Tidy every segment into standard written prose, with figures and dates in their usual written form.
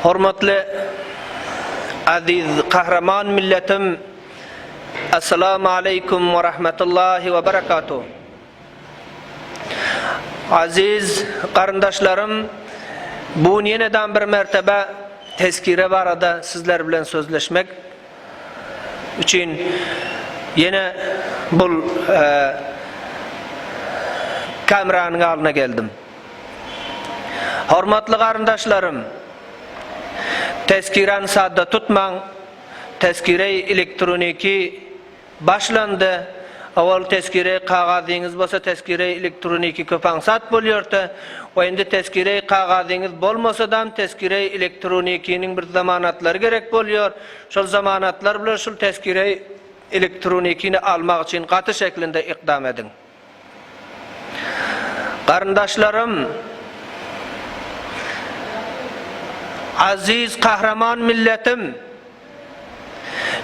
Hormatly aziz kahraman milletim, Assalamu aleykum ve rahmetullahi ve berekatuhu. Aziz qarindaşlarım, bu yeniden bir mertebe tezkire barada sizler bilen sözleşmek için yine bu kameranın alına geldim. Hormatly qarindaşlarım, tezkiren sadda tutman, tezkire elektroniki başlandı. Awal tezkire kağazınız bolsa tezkire elektroniki köpansat bolýardy. O endi tezkire kağazınız bolmasa da tezkire elektronikinin bir zamanatlary gerek bolýar. Şol zamanatlar bilen şol tezkire elektronikini almak için katı şeklinde ikdam edin. Qarindaşlarım, aziz kahraman milletim,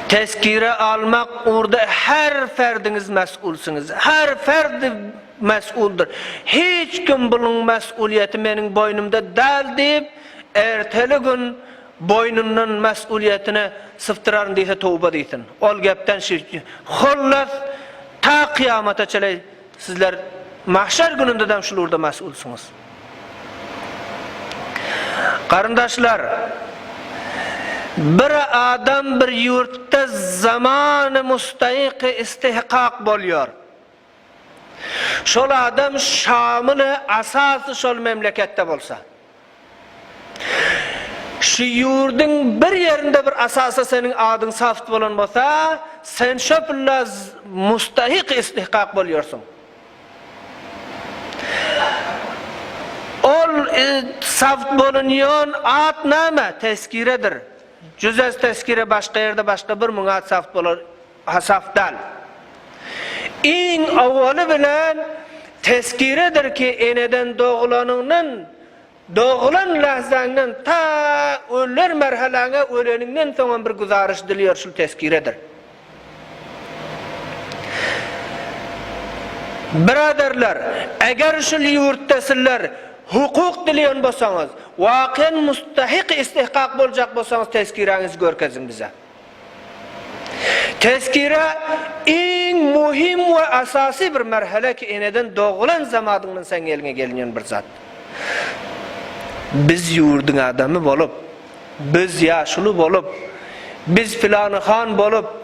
tezkire almak orada her ferdiniz mesulsünüz. Her ferdi mesuldur. Hiç kim bunun mesuliyeti menin boynumda değil deyip erteli gün boynunun mesuliyetine sıftırarın deyse tövbe deysin. Ol gepten şirki. Hullas ta kıyamata çeley sizler mahşer gününde de şulurda mesulsunuz. Qarindaşlar, bir adam bir yurtta zamanı mustahiq istihqaq bolýar. Şol adam şamily asasy şol memlekette bolsa, şu yurdun bir yerinde bir asasy senin adyň saft bolan bolsa, sen şopla mustahiq istihqaq bolýarsyň. Ol saft bolunýan at näme? Tezkiredir. Cüzez tezkire başka yerde başka bir muňat saft bolar, hasafdal. İň awwaly bilen tezkiredir ki eneden doğulanından, doğulan lahzandan ta öller merhalaňa öleninden soňa bir guzarış dilýär, şol tezkiredir. Biraderler, eger şol ýurtda sizler hukuk dileyen bolsaňyz, waqiň mustahiq istihqaq boljak bolsaňyz tezkiraňyzy görkezin bize. Tezkira iň muhim we asasy bir merhele ki eneden doğulan zamadyňdan sen eline gelýän bir zat. Biz ýurduň adamy bolup, biz ýaşuly bolup, biz filany han bolup,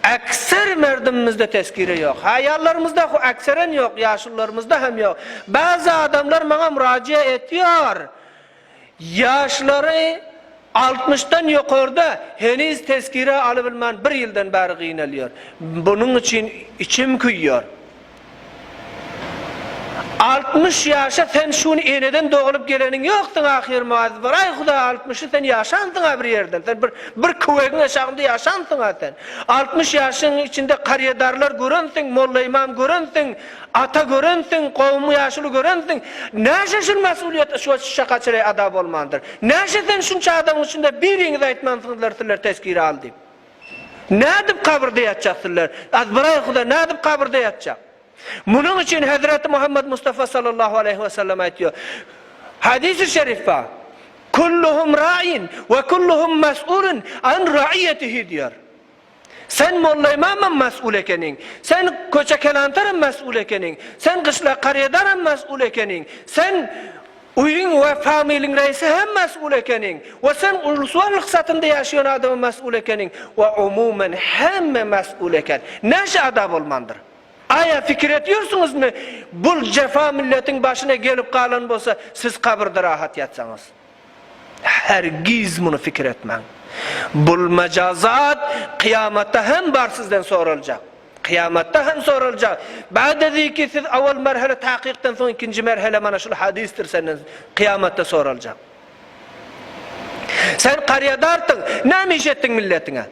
akser merdimizde tezkire yok. Hayallarımızda akseren yok, yaşlılarımızda hem yok. Bazı adamlar bana müracaat ediyor. Yaşları 60'tan yukarıda henüz tezkire alabilmen bir yıldan beri qiynalıyor. Bunun için içim kuyuyor. 60 yaşa sen şunu eneden doğulup gelenin yoksun ahir muazzib. Ay Huda 60'ı sen yaşandın bir yerden. Sen bir kuvvetin aşağında yaşandın sen. 60 yaşın içinde kariyedarlar görünsün, molla imam görünsün, ata görünsün, kavmu yaşlı görünsün. Näşe şol mesuliyet şu şakaçıray adab olmandır. Näşe sen şunça adamın içinde biriniz aytmansınızlar sizler tezkire al deyip. Nädip kabirde yatjaksınlar? Az biray Huda nädip kabirde yatjak? Bunun için Hazreti Muhammed Mustafa sallallahu aleyhi ve sellem aytıyor. Hadis-i şerife, kulluhum ra'in ve kulluhum mes'ulun an ra'iyetihi diyor. Sen molla imamın mes'ul ekenin, sen köçe kelantarın mes'ul ekenin, sen kışla kariyedarın mes'ul ekenin, sen uyun ve familin reisi hem mes'ul ekenin, ve sen ulusallık satında yaşayan adamın mes'ul ekenin, ve umumen hem mes'ul eken. Näşe adab olmandır? Aya fikir ediyorsunuz mu? Bu cefa milletin başına gelip kalan bolsa siz kabirde rahat yatsanız. Hergiz bunu fikir etmen. Bu mecazat kıyamette hem bar sizden sorulacak. Kıyamette hem sorulacak. Ba'de ki siz awal merhale tahkikten sonra ikinci merhale mana şul hadistir senden kıyamette sorulacak. Sen kariyedartın, ne iş ettin milletine?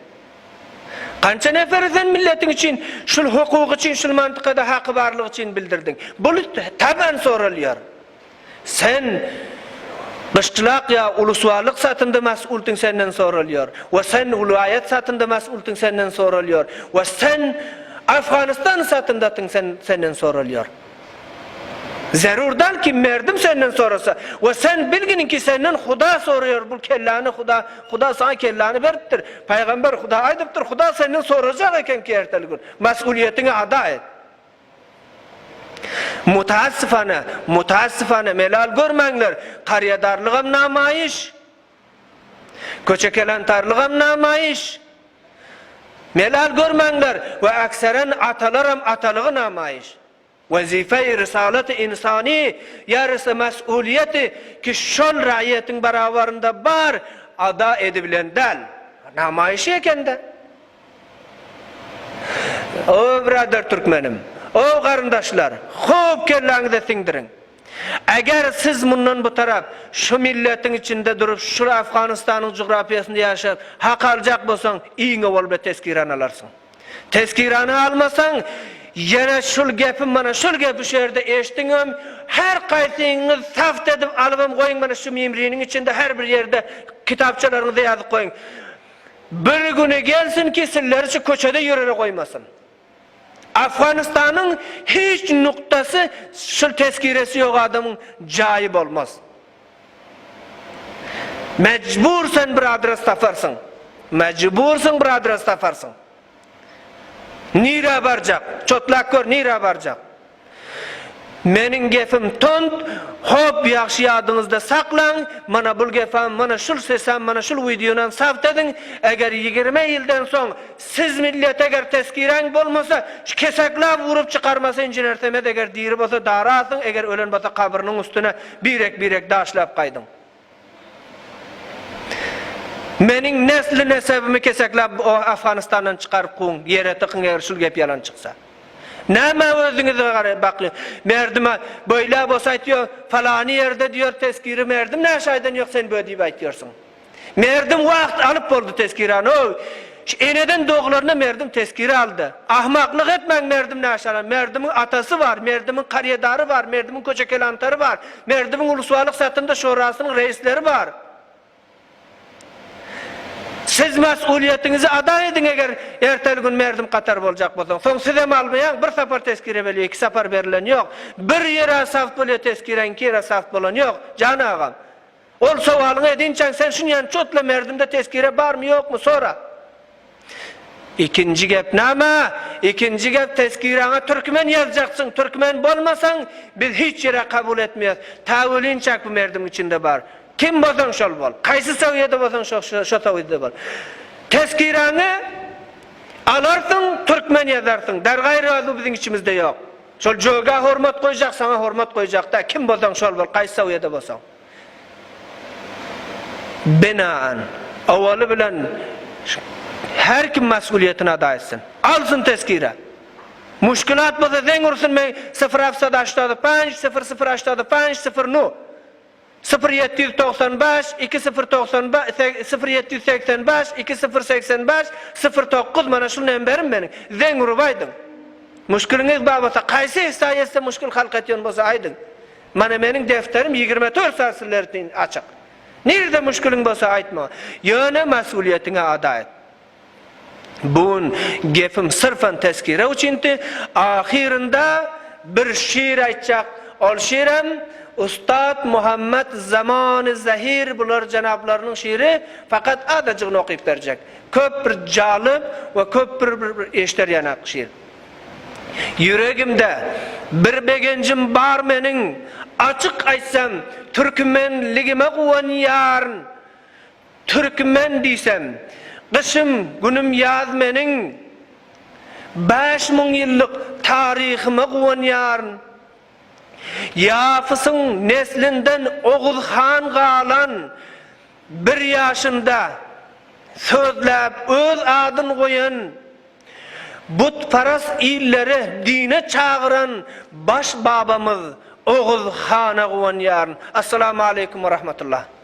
Kança nefer sen milletin için, şul hukuk için, şul mantıkada hakkı barlık için bildirdin. Bunu taban sorulyor. Sen başçılık ya ulusallık satında mesultun senden sorulyor. Ve sen ulayet satında mesultun senden sorulyor. Ve sen Afganistan satındasın senden sorulyor. Zerurdan ki merdim senden sorasa ve sen bilginin ki senden Huda soruyor bu kellanı Huda sana kellanı veriptir. Peygamber Huda aydıptır. Huda senden soracak eken ki erteli gün. Mesuliyetini ada et. Mutaassifane melal görmenler. Kariyadarlığım namayış. Köçekelantarlığım namayış. Melal görmenler ve akseren atalığı namayış. Vazife-i risalet-i insani yarısı mesuliyeti ki şol rayiyetin beraberinde bar ada edibilendel namayışı eken de. O brader Türkmenim, o karındaşlar, hop kellağınızı sindirin. Eğer siz bundan bu taraf şu milletin içinde durup şu Afganistan'ın coğrafyasında yaşayıp hak alacak bolsan iğne ol be teskiran alarsın. Teskiranı almasan yine şul gepim bana şul gepi şu yerde eştiğim her kaytınız saft edip alıbım koyun bana şu mimrinin içinde her bir yerde kitapçalarınızı yazıp koyun. Bir günü gelsin ki sizler şu köçede yürüyerek koymasın. Afganistan'ın hiç noktası şul tezkiresi yok adamın cayip olmaz. Mecbursen bir adres taparsın. Mecbursun bir adres taparsın. Nira barcak, çotlak gör nira barcak. Menin gefim tont, hop yaxşı yadınızda saklan, mana bul gefam, mana şul sesam, mana şul videonan saft edin. Eğer 20 yıldan son siz millet eğer teskiren bolmasa, kesaklap vurup çıkarmasa injinertemet eğer diri bolsa dara atın, eğer ölen bolsa kabrının üstüne birek daşlap kaydın. Menin nesli nesebimi kesaklap o Afganistan'dan çıkarıp kuğun, yere tıkın eğer şul gep yalan çıksa. Näme özüňize bakly. Merdime böyle bolsa diyor, falani yerde diyor teskiri merdim ne şaydan yok sen böyle diýip aýtýarsyň. Merdim wagt alıp boldy teskirany. O eneden doğularına merdim teskiri aldı. Ahmaklık etmeň merdim ne şaydan. Merdimin atası var, merdimin kariyadarı var, merdimin köçekelantarı var, merdimin ulusallyk satında şorasynyň reisleri var. Siz mesuliyetinizi ada edin eğer erteli gün merdim katar bolacak bolsaň. Soň siz hem almayan bir sapar teskire beli, iki sapar berilen yok. Bir yere saft bolýar teskiren, iki yere saft bolan yok. Can ağam. Ol sowalyňy edinçen sen şunyan çotla merdimde teskire bar mı yok mu sonra? İkinci gep näme? İkinci gep teskirana Türkmen yazacaksın. Türkmen bolmasan biz hiç yere kabul etmeyiz. Tawulinçak bu merdim içinde bar. Kim bolsaň şol bol. Kaysy sowiyede bolsaň şo sowiyede bol. Teskiranı alarsın, Türkmen yazarsın. Dergaýry adı biziň içimizde yok. Şol joga hormat koyacak, sana hormat koyacak da kim bolsaň şol bol, kaysy sowiyede bolsaň. Binaan awaly bilen her kim mesuliyetini ada etsin. Alsın teskira. Muşkilat bolsa zeň ursun men 085 0085 00 0795 2095 0785 2085 09 mana şu nemberim benim. Zeň urup aýdym. Muşkiliňiz bar bolsa, kaysy saýasda muşkil halk etýän bolsa aýdym. Mana meniň defterim 24 saat sizlerden açyk. Nerede muşkiliň bolsa aýtma. Ýöne mesuliyetiňe ada et. Bun gefim sırfan teskire üçinti. Ahirinde bir şiir aýtjak. Ol şiirem Ustad Muhammed Zaman-ı Zahir bular janablarynyň şiiri fakat adajygyny okyp berjek. Köp bir jalyp we köp bir eşder ýanak şiir. Yüregimde bir begencim bar meniň açyk aýtsam türkmenligime guwan ýaryn. Türkmen diýsem Gışım günüm yaz meniň 5000 ýyllyk taryhymy guwan ýaryn. Ýafysyň neslinden Oguzhan galan bir ýaşynda sözläp öz adyn goýan butparast illeri dine çağıran baş babamız Oguzhana guwan ýaryn. Assalamu aleykum we rahmatullah.